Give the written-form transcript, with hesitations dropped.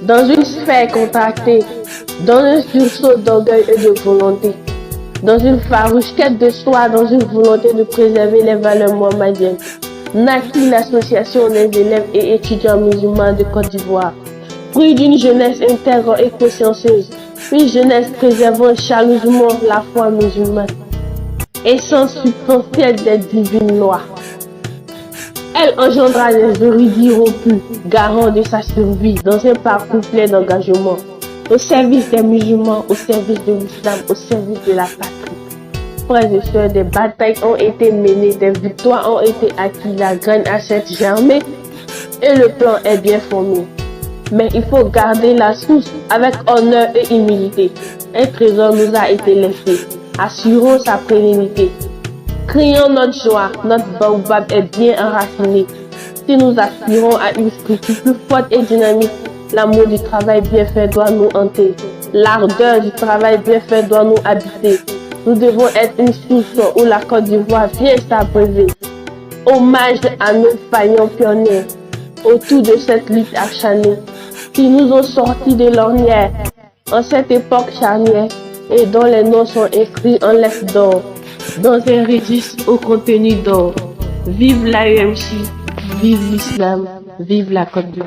dans une sphère contractée, dans un sursaut d'orgueil et de volonté, dans une farouche quête de soi, dans une volonté de préserver les valeurs mohammediennes, naquit l'association des élèves et étudiants musulmans de Côte d'Ivoire. Fruit d'une jeunesse intègre et consciencieuse, une jeunesse préservant chaleureusement la foi musulmane, essence substantielle des divines lois. Elle engendra des érudits rompus, garants de sa survie dans un parcours plein d'engagement, au service des musulmans, au service de l'islam, au service de la patrie. Frères et sœurs, des batailles ont été menées, des victoires ont été acquises, la graine a certes germé et le plan est bien formé. Mais il faut garder la source avec honneur et humilité. Un trésor nous a été laissé, assurons sa pérennité. Crions notre joie, notre baobab est bien enraciné. Si nous aspirons à une structure plus forte et dynamique, l'amour du travail bien fait doit nous hanter. L'ardeur du travail bien fait doit nous habiter. Nous devons être une source où la Côte d'Ivoire vient s'abreuver. Hommage à nos vaillants pionniers autour de cette lutte acharnée qui nous ont sortis de l'ornière en cette époque charnière et dont les noms sont écrits en lettres d'or dans un registre au contenu d'or. Vive l'AEMC, vive l'islam, vive la Côte d'Ivoire.